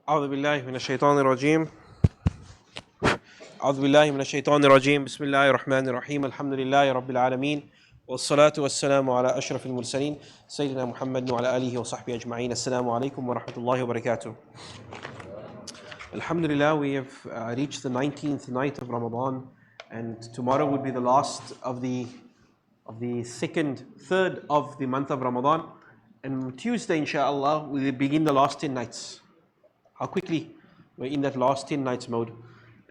أعوذ بالله من الشيطان الرجيم أعوذ بالله من الشيطان الرجيم بسم الله الرحمن الرحيم الحمد لله رب العالمين والصلاة والسلام على أشرف المرسلين سيدنا محمد وعلى آله وصحبه أجمعين السلام عليكم ورحمة الله وبركاته. Alhamdulillah, we have reached the 19th night of Ramadan, and tomorrow would be the last of the third of the month of Ramadan, and Tuesday inshallah we will begin the last 10 nights. How quickly we're in that last 10 nights mode.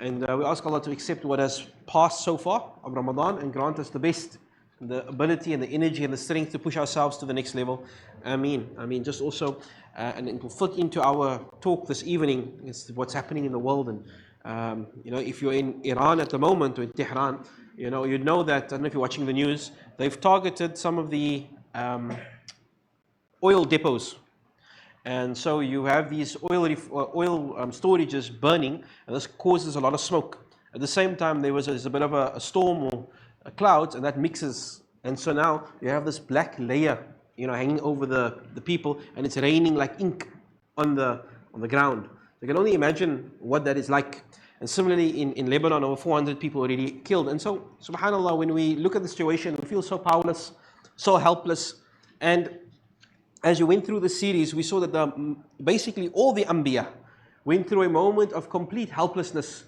And we ask Allah to accept what has passed so far of Ramadan and grant us the best, the ability and the energy and the strength to push ourselves to the next level. Ameen. Just also, and it will fit into our talk this evening, is what's happening in the world. And if you're in Iran at the moment, or in Tehran, you know that, I don't know if you're watching the news, they've targeted some of the oil depots. And so you have these oil storages burning, and this causes a lot of smoke. At the same time, there's a bit of a storm or a clouds, and that mixes. And so now you have this black layer, hanging over the people, and it's raining like ink on the ground. You can only imagine what that is like. And similarly, in Lebanon, over 400 people already killed. And so, subhanAllah, when we look at the situation, we feel so powerless, so helpless. And as you went through the series, we saw that basically all the Anbiya went through a moment of complete helplessness.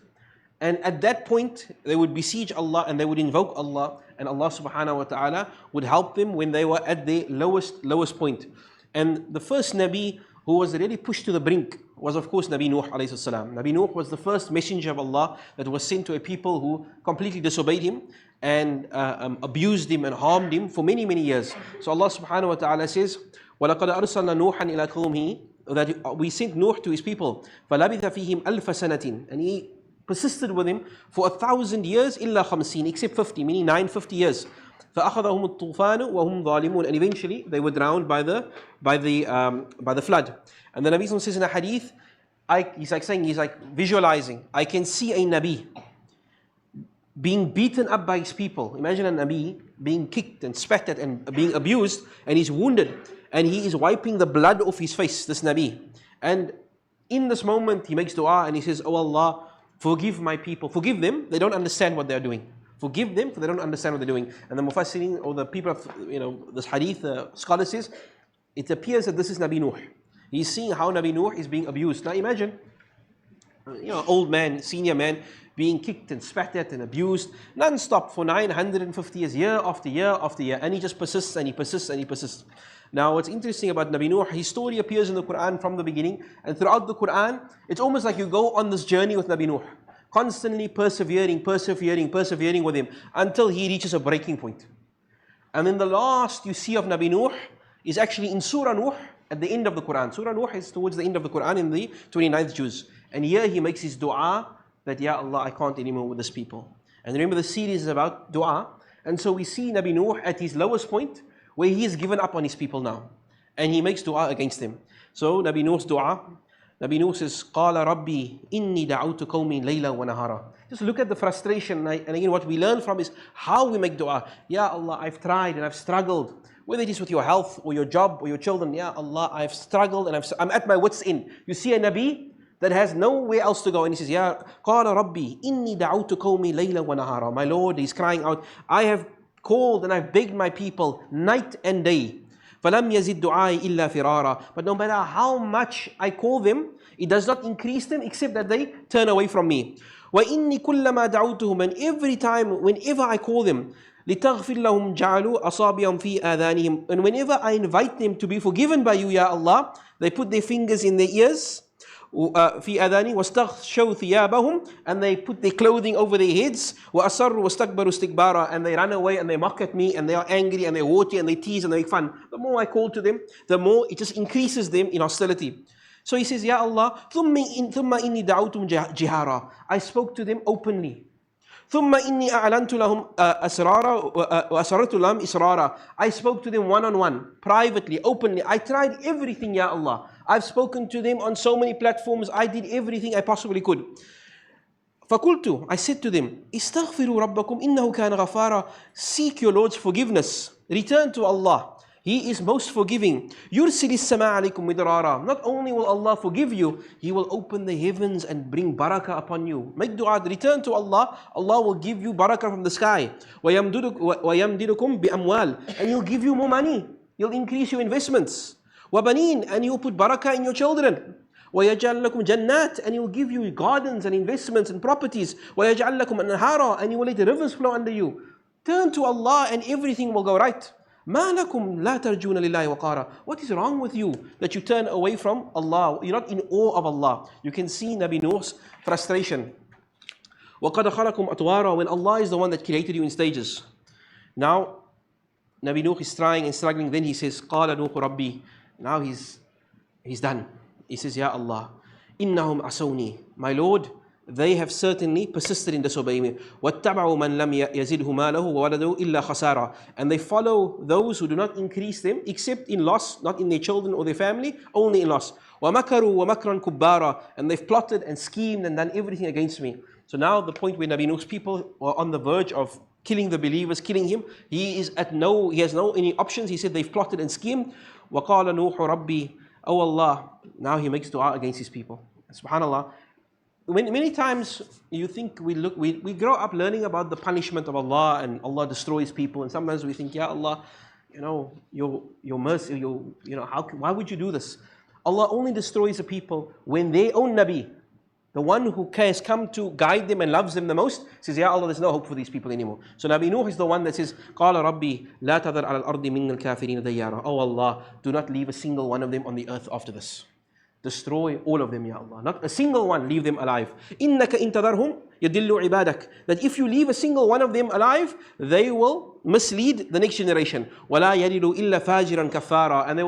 And at that point, they would besiege Allah and they would invoke Allah, and Allah subhanahu wa ta'ala would help them when they were at their lowest point. And the first Nabi who was really pushed to the brink was, of course, Nabi Nuh alayhi salam. Nabi Nuh was the first messenger of Allah that was sent to a people who completely disobeyed him and abused him and harmed him for many, many years. So Allah subhanahu wa ta'ala says, وَلَقَدْ أَرْسَلْنَا نُوحًا إِلَىٰ قَوْمِهِ, that we sent Nuh to his people, فَلَبِثَ فِيهِمْ أَلْفَ سَنَةٍ, and he persisted with him for 1,000 years, إِلَّا 50, except 50, meaning 950 years. فَأَخَذَهُمُ الطُّوفَانُ وَهُمْ ظَالِمُونَ, and eventually they were drowned by the flood. And the Nabi says in a hadith, he's like visualizing, I can see a Nabi being beaten up by his people. Imagine a Nabi being kicked and spat at and being abused, and he's wounded, and he is wiping the blood off his face, this Nabi. And in this moment, he makes dua and he says, Oh Allah, forgive my people. Forgive them, they don't understand what they're doing. Forgive them, for they don't understand what they're doing. And the Mufassirin, or the people of, this hadith, scholar says, it appears that this is Nabi Nuh. He's seeing how Nabi Nuh is being abused. Now imagine, old man, senior man, being kicked and spat at and abused non-stop for 950 years, year after year after year. And he just persists and he persists and he persists. Now what's interesting about Nabi Nuh, his story appears in the Quran from the beginning. And throughout the Quran, it's almost like you go on this journey with Nabi Nuh, constantly persevering with him until he reaches a breaking point. And then the last you see of Nabi Nuh is actually in Surah Nuh at the end of the Quran. Surah Nuh is towards the end of the Quran in the 29th juz. And here he makes his dua that, Ya Allah, I can't anymore with this people. And remember, the series is about dua. And so we see Nabi Nuh at his lowest point, where he has given up on his people now. And he makes dua against them. So Nabi Nuh's dua, Nabi Nuh says, قَالَ رَبِّي إِنِّي دَعَوْتُ قَوْمِي لَيْلًا وَنَهَارًا. Just look at the frustration. And again, what we learn from is how we make dua. Ya Allah, I've tried and I've struggled. Whether it is with your health or your job or your children. Ya Allah, I've struggled and I'm at my wits' end. You see a Nabi that has nowhere else to go, and he says, Ya قَالَ رَبِّي إِنِّي دَعَوْتُ قَوْمِي لَيْلًا وَنَهَارًا. My Lord, he's crying out, I have called and I've begged my people night and day. فَلَمْ يَزِدْ دُعَائِ إِلَّا فِرَارًا. But no matter how much I call them, it does not increase them except that they turn away from me. وَإِنِّي كُلَّمَا دَعَوْتُهُمْ, and every time, whenever I call them, لِتَغْفِرْ لَهُمْ جَعَلُوا أَصَابِعَهُمْ فِي آذَانِهِمْ, and whenever I invite them to be forgiven by you, Ya Allah, they put their fingers in their ears, في آذاني واستغشوا ثيابهم, and they put their clothing over their heads, وأصروا واستكبروا استكبارا, and they run away and they mock at me and they are angry and they haughty and they tease and they make fun. The more I call to them, the more it just increases them in hostility. So he says, Ya Allah, ثم إني دعوتهم جهارا, I spoke to them openly. ثم إني أعلنت لهم أسرارا وأسررت لهم إسرارا, I spoke to them one-on-one, privately, openly. I tried everything, Ya Allah. I've spoken to them on so many platforms. I did everything I possibly could. فقلت, I said to them, استغفروا ربكم إنه كان غفارا, seek your Lord's forgiveness, return to Allah. He is most forgiving. يُرْسِلِ السَّمَاءَ عَلَيْكُمْ مِدْرَارًا. Not only will Allah forgive you, He will open the heavens and bring barakah upon you. Make dua, return to Allah. Allah will give you barakah from the sky. وَيَمْدِدُكُمْ بِأَمْوَالٍ. And He'll give you more money. He'll increase your investments. وَبَنِينَ. And He'll put barakah in your children. وَيَجْعَلْ لَكُمْ جَنَّاتٍ. And He will give you gardens and investments and properties. وَيَجْعَلْ لَكُمْ أَنْهَارًا. And He will let the rivers flow under you. Turn to Allah and everything will go right. مَا لَكُمْ لَا تَرْجُونَ لِلَّهِ وَقَارًا. What is wrong with you that you turn away from Allah? You're not in awe of Allah. You can see Nabi Nuh's frustration. وَقَدْ خَلَقَكُمْ أَطْوَارًا. When Allah is the one that created you in stages. Now, Nabi Nuh is trying and struggling. Then he says, قَالَ نُوحُ رَبِّي. Now he's done. He says, Ya Allah, إِنَّهُمْ عَصَوْنِي. My Lord, they have certainly persisted in disobeying me. وَاتَّبَعُوا مَنْ لَمْ يَزِدْهُ مَالَهُ وَوَلَدُهُ إِلَّا خَسَارًا. And they follow those who do not increase them except in loss, not in their children or their family, only in loss. وَمَكَرُوا وَمَكْرًا كُبَّارًا. And they've plotted and schemed and done everything against me. So now the point where Nabi Nuh's people were on the verge of killing the believers, killing him, he has no any options. He said they've plotted and schemed. وَقَالَ نُوحُ رَبِّي. Oh Allah. Now he makes dua against his people. SubhanAllah. Many times you think we grow up learning about the punishment of Allah and Allah destroys people, and sometimes we think, Ya Allah, your mercy, why would you do this? Allah only destroys the people when their own Nabi, the one who has come to guide them and loves them the most, says, Ya Allah, there's no hope for these people anymore. So Nabi Nuh is the one that says, قَالَ رَبِّي لَا تَذَرْ عَلَى الْأَرْضِ مِنَّ الْكَافِرِينَ دَيَّارًا. Oh Allah, do not leave a single one of them on the earth after this. Destroy all of them, Ya Allah. Not a single one, leave them alive. إِنَّكَ إِن تَذَرْهُمْ يَدِلُّ عِبَادَكَ. That if you leave a single one of them alive, they will mislead the next generation. وَلَا يَلِدُ إِلَّا فَاجِرًا كَفَّارًا. And they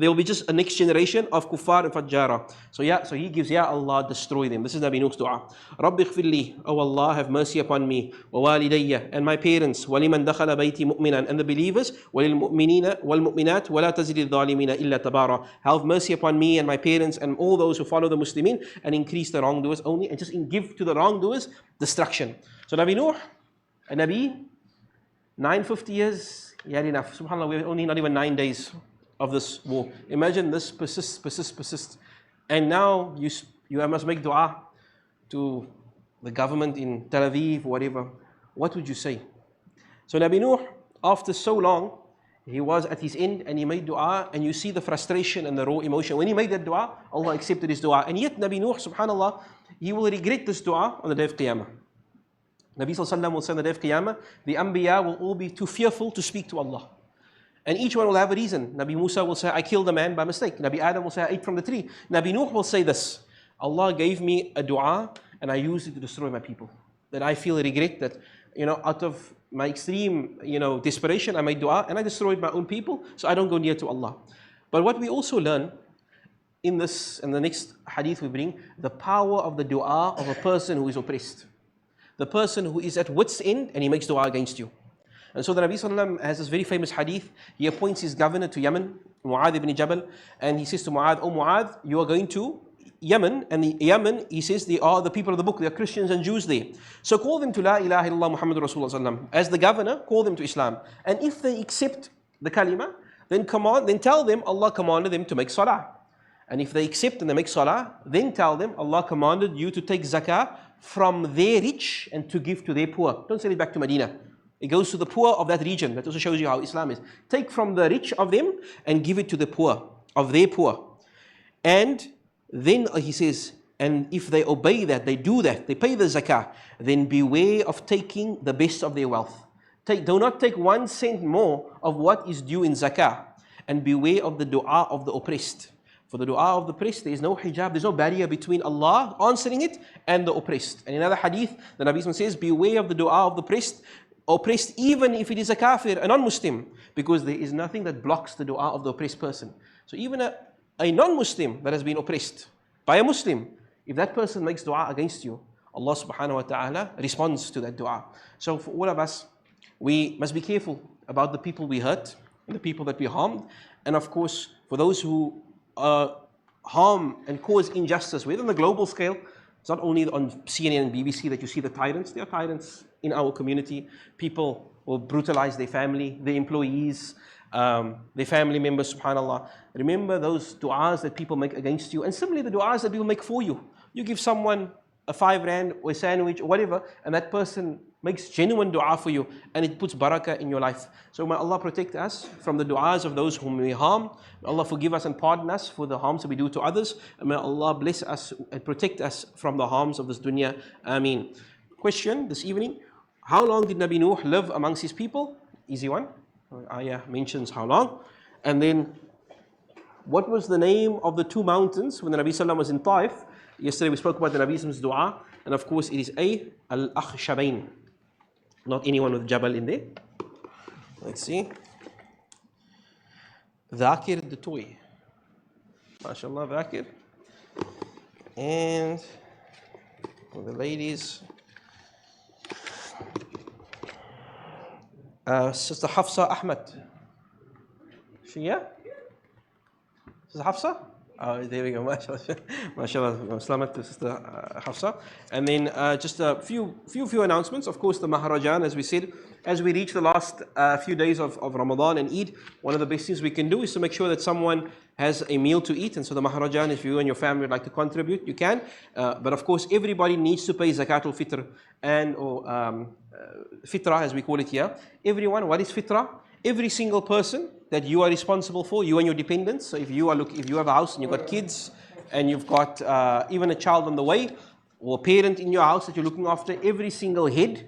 will be just a next generation of kuffar and fajjara. So he gives, Ya Allah, destroy them. This is Nabi Nuh's dua. رَبِّ اغْفِرْ لِي. Oh Allah, have mercy upon me. وَوَالِدَيَّ. And my parents. وَلِمَنْ دَخَلَ بَيْتِي مُؤْمِنًا. And the believers. وَلِلْمُؤْمِنِينَ وَالْمُؤْمِنَاتِ وَلَا تَزِدِ الظَّالِمِينَ إِلَّا تَبَارًا. Have mercy upon me and my parents and all those who follow the Muslimin, and increase the wrongdoers only, and just give to the wrongdoers destruction. So Nabi Nuh, a Nabi, 950 years, he had enough. SubhanAllah, we're only not even 9 days of this war. Imagine this persists. And now you must make dua to the government in Tel Aviv or whatever. What would you say? So Nabi Nuh, after so long, he was at his end and he made dua, and you see the frustration and the raw emotion. When he made that dua, Allah accepted his dua. And yet Nabi Nuh, subhanAllah, he will regret this dua on the day of Qiyamah. Nabi Sallallahu Alaihi Wasallam will say on the day of Qiyamah, the Anbiya will all be too fearful to speak to Allah. And each one will have a reason. Nabi Musa will say, I killed a man by mistake. Nabi Adam will say, I ate from the tree. Nabi Nuh will say this, Allah gave me a dua and I used it to destroy my people. That I feel regret that, out of my extreme, desperation, I made dua and I destroyed my own people, so I don't go near to Allah. But what we also learn in this, and the next hadith we bring, the power of the dua of a person who is oppressed. The person who is at wit's end and he makes dua against you. And so the Nabi Sallallahu Alaihi Wasallam has this very famous hadith. He appoints his governor to Yemen, Mu'adh ibn Jabal, and he says to Mu'adh, Oh Mu'adh, you are going to Yemen, and the Yemen, he says, they are the people of the book, they are Christians and Jews there. So call them to La ilaha illallah Muhammadur Rasulullah. As the governor, call them to Islam. And if they accept the kalima, then tell them Allah commanded them to make salah. And if they accept and they make salah, then tell them Allah commanded you to take zakah from their rich and to give to their poor. Don't send it back to Medina. It goes to the poor of that region. That also shows you how Islam is. Take from the rich of them and give it to the poor, of their poor. And then he says, and if they obey that, they do that, they pay the zakah, then beware of taking the best of their wealth. Do not take 1 cent more of what is due in zakah. And beware of the dua of the oppressed. For the dua of the oppressed, there is no hijab, there's no barrier between Allah answering it and the oppressed. And in another hadith, the Nabi says, beware of the dua of the oppressed, even if it is a kafir, a non-Muslim, because there is nothing that blocks the dua of the oppressed person. So even a non-Muslim that has been oppressed by a Muslim, if that person makes dua against you, Allah subhanahu wa ta'ala responds to that dua. So for all of us, we must be careful about the people we hurt, and the people that we harmed, and of course, for those who harm and cause injustice, whether on the global scale, it's not only on CNN and BBC that you see the tyrants, there are tyrants in our community. People will brutalize their family, their employees, their family members, subhanAllah. Remember those du'as that people make against you, and similarly the du'as that people make for you. You give someone a 5 rand or a sandwich or whatever, and that person makes genuine dua for you, and it puts barakah in your life. So may Allah protect us from the du'as of those whom we harm. May Allah forgive us and pardon us for the harms that we do to others. And may Allah bless us and protect us from the harms of this dunya. Ameen. Question this evening: how long did Nabi Nuh live amongst his people? Easy one. Ayah mentions how long. And then, what was the name of the 2 mountains when the Nabi Sallam was in Taif? Yesterday we spoke about the Nabi Sallam's dua, and of course it is Al-Akhshabain. Not anyone with Jabal in there. Let's see. Dhakir the toy. MashaAllah, Dhakir. And for the ladies, Sister Hafsa Ahmed. She here? Sister Hafsa? Oh, there we go. MashaAllah. MashaAllah. Salamat to Sister Hafsa. And then just a few announcements. Of course, the Maharajan, as we said, as we reach the last few days of Ramadan and Eid, one of the best things we can do is to make sure that someone has a meal to eat. And so the Maharajan, if you and your family would like to contribute, you can. But of course, everybody needs to pay Zakatul Fitr and or Fitrah, as we call it here. Everyone, what is Fitrah? Every single person that you are responsible for, you and your dependents. So if you have a house and you've got kids and you've got even a child on the way or a parent in your house that you're looking after, every single head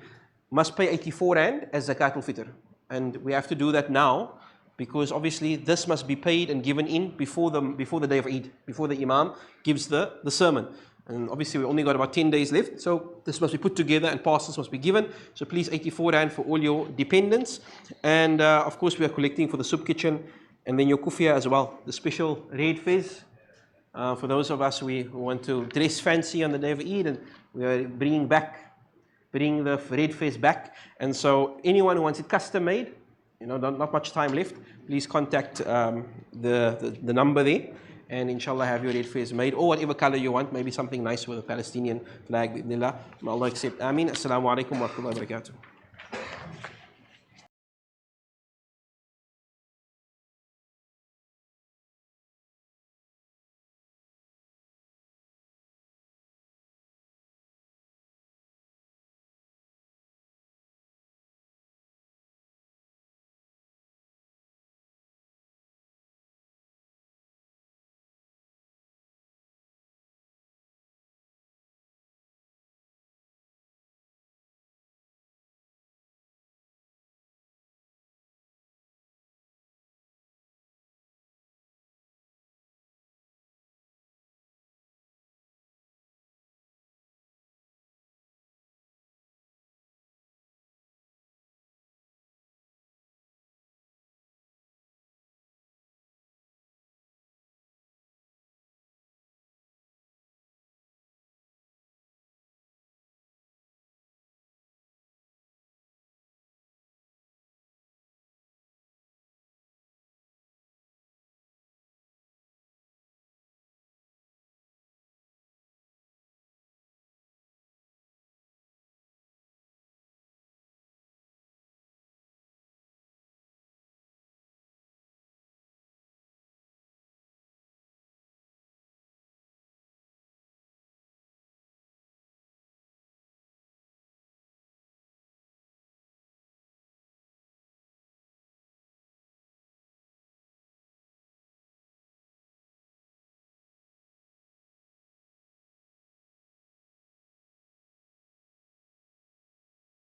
must pay 84 rand as Zakatul Fitr. And we have to do that now because obviously this must be paid and given in before the day of Eid, before the Imam gives the sermon. And obviously we only got about 10 days left, so this must be put together and parcels must be given. So please, 84 rand for all your dependents. And of course we are collecting for the soup kitchen and then your kufia as well, the special red fez. For those of us who want to dress fancy on the day of Eid, and we are bringing the red fez back. And so anyone who wants it custom made, not much time left, please contact the number there. And inshallah have your red fez made, or whatever color you want, maybe something nice with a Palestinian flag. May Allah accept. Ameen. Assalamu alaikum wa rahmatullahi wa barakatuh.